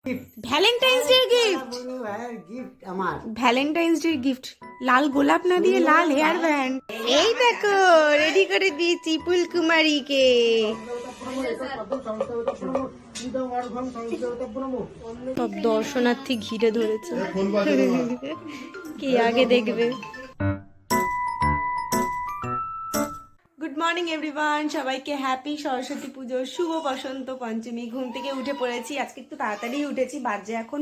Valentine's day gift, gift আমার Valentine's day gift. লাল গোলাপ না দিয়ে লাল হেয়ার ব্যান্ড। এই দেখো রেডি করে দিয়েছি ফুলকুমারীকে। সব দর্শনার্থী ঘিরে ধরেছে, কে আগে দেখবে। গুড মর্নিং এভরিওয়ান, সবাইকে হ্যাপি সরস্বতী পুজো, শুভ বসন্ত পঞ্চমী। ঘুম থেকে উঠে পড়েছি, আজকে একটু তাড়াতাড়ি উঠেছি, বাজে এখন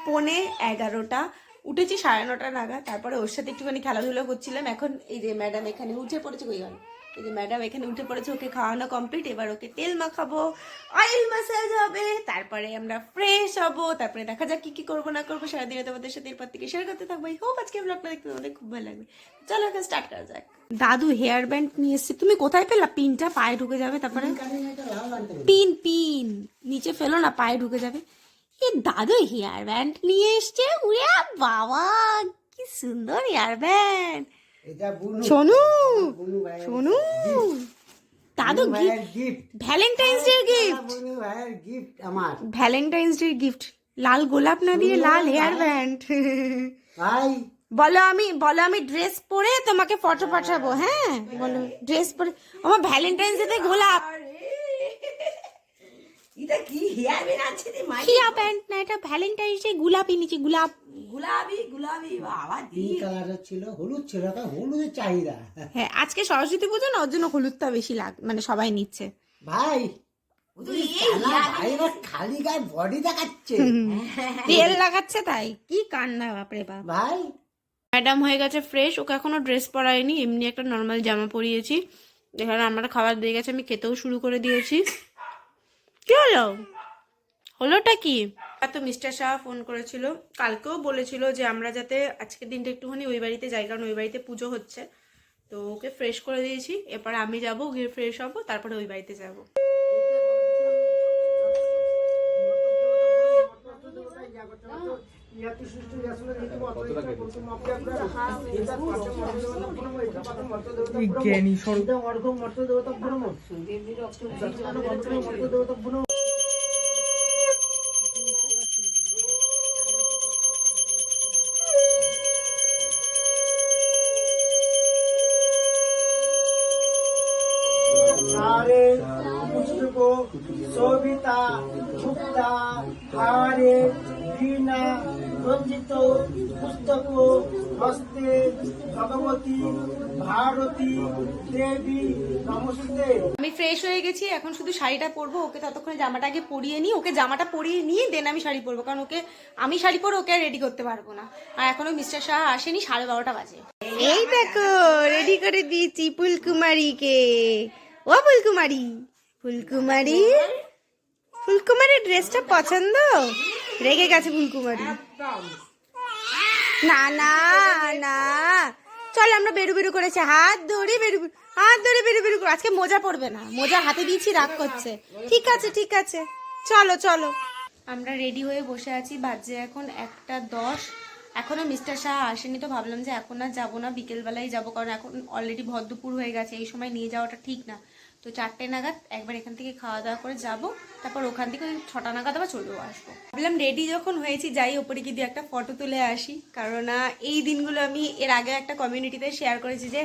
11:45। উঠেছি 9:30 নাগাদ। তারপরে ওর সাথে একটুখানি খেলাধুলো করছিলাম। এখন এই যে ম্যাডাম এখানে উঠে পড়েছে, কই গেল, এই যে ম্যাডাম এখানে উঠে পড়েছে, ওকে খাওয়ানো কমপ্লিট। এবার ওকে তেল মাখাবো, অয়েল ম্যাসাজ হবে, তারপরে আমরা ফ্রেশ হব, তারপরে দেখা যাক কি কি করবো না করবো সারাদিনে তোমাদের সাথে এরপর থেকে শেয়ার করতে থাকবো। আই হোপ আজকে ব্লগটা দেখতে তোমাদের খুব ভালো লাগবে। চলো এখন স্টার্ট করা যাক। দাদু হেয়ার ব্যান্ড নিয়ে এসছে। তুমি কোথায় পেলা? পিনটা পায়ে ঢুকে যাবে, তারপরে পিন পিন নিচে ফেলো না, পায়ে ঢুকে যাবে। এ দাদু হেয়ার ব্যান্ড নিয়ে এসছে, উড়ে বাবা কি সুন্দর হেয়ার ব্যান্ড। শোনু শোনু, দাদু gift, Valentine's day gift, gift আমার ভ্যালেন্টাইন্স ডে গিফট। লাল গোলাপ না দিয়ে লাল হেয়ার ব্যান্ড। ভাই বলো আমি ড্রেস পরে তোমাকে ফটো পাঠাবো। হ্যাঁ বলো ড্রেস পরে। আমার ভ্যালেন্টাইন্স ডে গোলাপ, এটা কি হেয়ার ব্যান্ড আছে রে মাই? হেয়ার ব্যান্ড না, এটা ভ্যালেন্টাইন্স ডে গোলাপি নিচে গোলাপ। গুলাবি গুলাবি বাবা দি। পিঙ্ক কালারের ছিল, হলুদ ছিল, তা হলুদের চাহিদা। হ্যাঁ আজকে সরস্বতী পুজো না, ওর জন্য হলুদটা বেশি মানে সবাই নিচ্ছে। ভাই তুই এই হেয়ার ভাইরা খালি গায়ে বডি দেখাচ্ছে তেল লাগাচ্ছে তাই। কি কান্না বাপরে বাপ। ভাই। ম্যাডাম হয়ে গেছে ফ্রেশ, ওকে এখনো ড্রেস পরাইনি, এমনি একটা নর্মাল জামা পরিয়েছি। এখানে আমরা খাবার দিয়ে গেছে, আমি খেতেও শুরু করে দিয়েছি। কি হলো, হলোটা কি? এত মিস্টার শাহ ফোন করেছিল, কালকেও বলেছিল যে আমরা যাতে আজকের দিনটা একটুখানি ওই বাড়িতে যাই, কারণ ওই বাড়িতে পুজো হচ্ছে। তো ওকে ফ্রেশ করে দিয়েছি, এরপর আমি যাবো, গিয়ে ফ্রেশ হবো, তারপরে ওই বাড়িতে যাবো। सारे पुस्तकों शोभिता मुक्ता हारे वीणा रंजित पुस्तकों हस्ते भगवती भारती देवी नमस्ते। আমি ফ্রেশ হয়ে গেছি, এখন শুধু শাড়িটা পরবো। ওকে ততক্ষণে জামাটা আগে পরিয়ে নিই, ওকে জামাটা পরিয়ে নিয়ে দেন আমি শাড়ি পরবো, কারণ ওকে আমি শাড়ি পরে ওকে রেডি করতে পারবো না। আর এখনো মিস্টার শাহ আসেনি, 12:30 বাজে। এই দেখো রেডি করে দিয়েছি ফুলকুমারীকে। ও ফুলকুমারী, ফুলকুমারী, ফুলকুমারীর ড্রেসটা পছন্দ? রেগে গেছে ফুলকুমারী। না না না, চল আমরা বেরু বেরু করেছি, হাত ধরে বেরু হাত ধরে বেরু বেরু করে। আজকে মোজা পড়বে না, মোজা হাতে দিয়েছি, রাগ করছে। ঠিক আছে ঠিক আছে, চলো চলো। আমরা রেডি হয়ে বসে আছি, বাজে এখন 1:10। এখনো মিস্টার শাহ আসেনি, তো ভাবলাম যে এখন আর যাবো না, বিকেলবেলায় যাবো, কারণ এখন অলরেডি ভর দুপুর হয়ে গেছে, এই সময় নিয়ে যাওয়াটা ঠিক না। তো 4টে নাগাদ একবার এখান থেকে খাওয়া দাওয়া করে যাব, তারপর ওখান থেকে 6টা নাগাদ আবার চলেও আসবো। ভাবলাম রেডি যখন হয়েছি যাই ওপরে গিয়ে দিয়ে একটা ফটো তুলে আসি, কারণ এই দিনগুলো আমি এর আগে একটা কমিউনিটিতে শেয়ার করেছি যে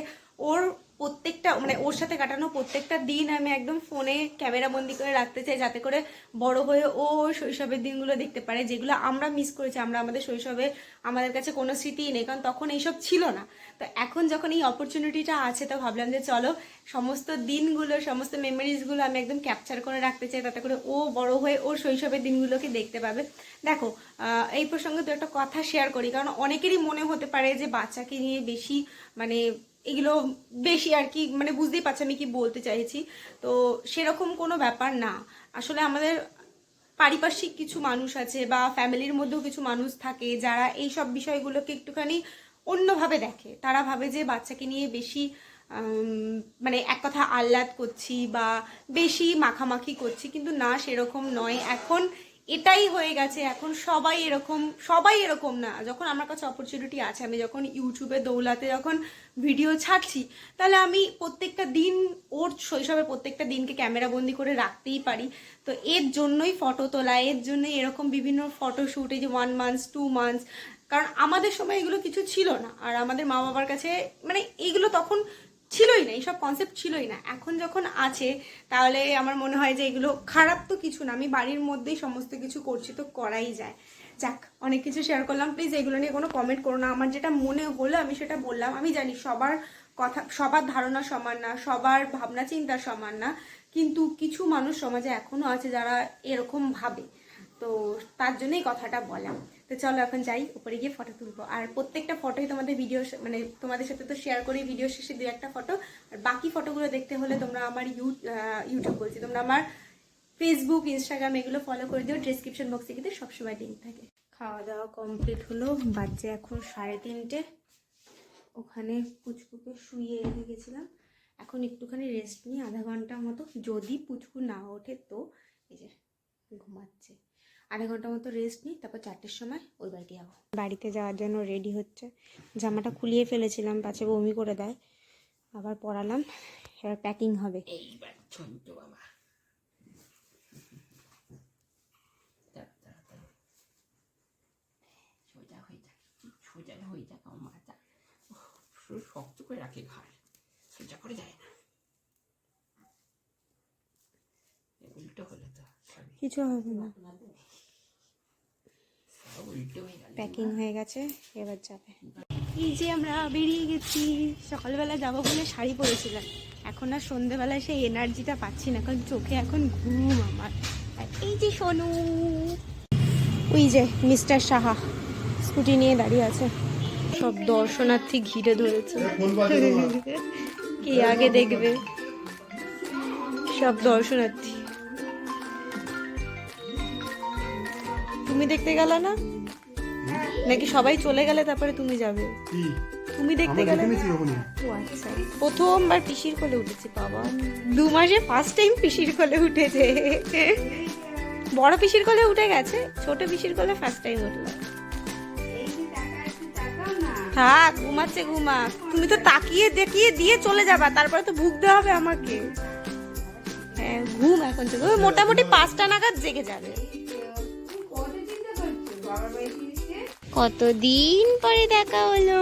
ওর প্রত্যেকটা মানে ওর সাথে কাটানো প্রত্যেকটা দিন আমি একদম ফোনে ক্যামেরা বন্দি করে রাখতে চাই, যাতে করে বড় হয়ে ও শৈশবের দিনগুলো দেখতে পারে, যেগুলো আমরা মিস করেছি। আমরা আমাদের শৈশবে আমাদের কাছে কোনো স্মৃতিই নেই, কারণ তখন এইসব ছিল না। তো এখন যখন এই অপরচুনিটিটা আছে, তো ভাবলাম যে চলো সমস্ত দিনগুলো, সমস্ত মেমোরিজগুলো আমি একদম ক্যাপচার করে রাখতে চাই, তাতে করে ও বড় হয়ে ওর শৈশবের দিনগুলোকে দেখতে পাবে। দেখো এই প্রসঙ্গে তো একটা কথা শেয়ার করি, কারণ অনেকেরই মনে হতে পারে যে বাচ্চাকে নিয়ে বেশি মানে এগুলো বেশি আর কি, মানে বুঝতেই পারছি আমি কি বলতে চাইছি। তো সেরকম কোনো ব্যাপার না। আসলে আমাদের পারিপার্শ্বিক কিছু মানুষ আছে বা ফ্যামিলির মধ্যেও কিছু মানুষ থাকে যারা এই সব বিষয়গুলোকে একটুখানি অন্যভাবে দেখে। তারা ভাবে যে বাচ্চাকে নিয়ে বেশি মানে এক কথা আহ্লাদ করছি বা বেশি মাখামাখি করছি, কিন্তু না, সেরকম নয়। এখন এটাই হয়ে গেছে এখন, সবাই এরকম না। যখন আমার কাছে অপরচুনিটি আছে, আমি যখন ইউটিউবে দৌলাতে যখন ভিডিও ছাড়ছি, তাহলে আমি প্রত্যেকটা দিন ওর শৈশবের প্রত্যেকটা দিনকে ক্যামেরা বন্দি করে রাখতেই পারি। তো এর জন্যই ফটো তোলা, এর জন্যই এরকম বিভিন্ন ফটোশ্যুট, এই যে 1 মান্থ 2 মান্থস, কারণ আমাদের সময় এগুলো কিছু ছিল না। আর আমাদের মা বাবার কাছে মানে এইগুলো তখন ছিলই না, এইসব কনসেপ্ট ছিলই না। এখন যখন আছে তাহলে আমার মনে হয় যে এগুলো খারাপ তো কিছু না, আমি বাড়ির মধ্যেই সমস্ত কিছু করছি, তো করাই যায়। যাক, অনেক কিছু শেয়ার করলাম, প্লিজ এগুলো নিয়ে কোনো কমেন্ট করো না। আমার যেটা মনে হলো আমি সেটা বললাম। আমি জানি সবার কথা, সবার ধারণা সমান না, সবার ভাবনা চিন্তা সমান না, কিন্তু কিছু মানুষ সমাজে এখনো আছে যারা এরকম ভাবে, তো তার জন্যই কথাটা বলা। তো চলো এখন যাই, উপরে গিয়ে ফটো তুলবো। আর প্রত্যেকটা ফটোই তোমাদের ভিডিও মানে তোমাদের সাথে তো শেয়ার করি ভিডিও শেষে 2-1টা ফটো। আর বাকি ফটোগুলো দেখতে হলে তোমরা আমার ইউটিউব বলছি, তোমরা আমার ফেসবুক, ইনস্টাগ্রাম এগুলো ফলো করে দিও, ডেসক্রিপশন বক্সে কিন্তু সবসময় লিঙ্ক থাকে। খাওয়া দাওয়া কমপ্লিট হলো, বাজে এখন 3:30। ওখানে পুচকুকে শুইয়ে রেখে গেছিলাম, এখন একটুখানি রেস্ট নিই আধা ঘন্টার মতো। যদি পুচকু না ওঠে তো এই যে ঘুমাচ্ছে, আধা ঘন্টার মতো রেস্ট নিই, তারপর 4টের সময় ওই বাড়িতে যাবো। বাড়িতে যাওয়ার জন্য রেডি হচ্ছে, জামাটা খুলিয়ে ফেলেছিলাম পাছে বমি করে দেয়, আবার পরালাম, এবার প্যাকিং হবে। এইবার ছোট্ট বাবা সোজা হয়ে যাক, সোজা হয়ে যাক আমার মাথা শক্ত করে রাখে, ঘাড় সোজা করে যায় না, উল্টো হলে তো কিছু হবে না, উল্টো হয়ে গেল। প্যাকিং হয়ে গেছে, এবার যাবে। এই যে আমরা বেরিয়ে গেছি, সকালবেলা যাবো বলে শাড়ি পরেছিলাম, এখন আর সন্ধেবেলায় সেই এনার্জিটা পাচ্ছি না, কারণ চোখে এখন ঘুম আমার। আর এই যে সোনু, ওই যে মিস্টার সাহা স্কুটি নিয়ে দাঁড়িয়ে আছে, সব দর্শনার্থী ঘিরে ধরেছে, কে আগে দেখবে, সব দর্শনার্থী। তুমি দেখতে গেলে না নাকি সবাই চলে গেলে তারপরে তুমি যাবে? তুমি দেখতে গেলে? ও আচ্ছা, প্রথমবার পিসির কোলে উঠেছি বাবা, 2 মাসে ফার্স্ট টাইম পিসির কোলে উঠেছে। বড় পিসির কোলে উঠে গেছে, ছোট পিসির কোলে ফার্স্ট টাইম উঠলো। থাক, ঘুমাচ্ছে ঘুমাক, তুমি তো তাকিয়ে দেখিয়ে দিয়ে চলে যাবা, তারপরে তো ভুগতে হবে আমাকে। হ্যাঁ ঘুম এখন থেকে, ওই মোটামুটি 5টা নাগাদ জেগে যাবে। কতদিন পরে দেখা হলো,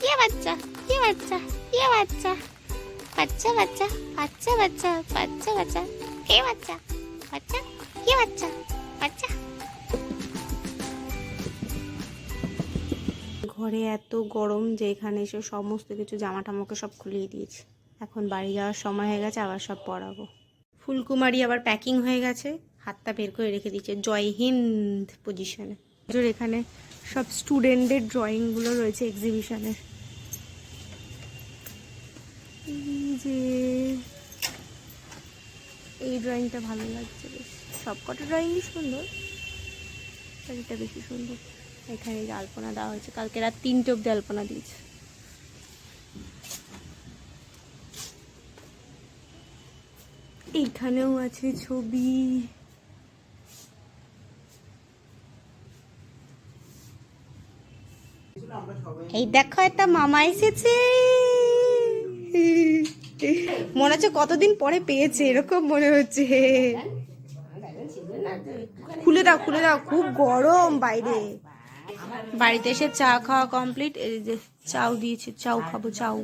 ইয়ে বাচ্চা, ইয়ে বাচ্চা, ইয়ে বাচ্চা, বাচ্চা বাচ্চা, বাচ্চা বাচ্চা, বাচ্চা বাচ্চা, এ বাচ্চা, বাচ্চা, ইয়ে বাচ্চা, বাচ্চা। ঘরে এত গরম যে এখানে এসে সমস্ত কিছু জামা টামাকে সব খুলিয়ে দিয়েছি। এখন বাড়ি যাওয়ার সময় হয়ে গেছে, আবার সব পরাবো। ফুলকুমারি আবার প্যাকিং হয়ে গেছে, হাতটা বের করে রেখে দিচ্ছে জয় হিন্দ পজিশনে। এখানে সব স্টুডেন্টদের ড্রয়িংগুলো রয়েছে এক্সিবিশনের। যে এই ড্রয়িংটা ভালো লাগছে বেশ, সব কটা ড্রয়িংই সুন্দর, এটা বেশি সুন্দর। এখানে আলপনা দেওয়া হয়েছে, কালকে রাত 3টে অব্দি আলপনা দিয়েছে। এইখানেও আছে ছবি। এই দেখো একটা মামা এসেছে, মনে হচ্ছে কতদিন পরে পেয়েছে, এরকম মনে হচ্ছে। খুলে দাও খুলে দাও, খুব গরম বাইরে। বাড়িতে এসে চা খাওয়া কমপ্লিট, এই যে চাউ দিয়েছে, চাউ খাবো, চাউ।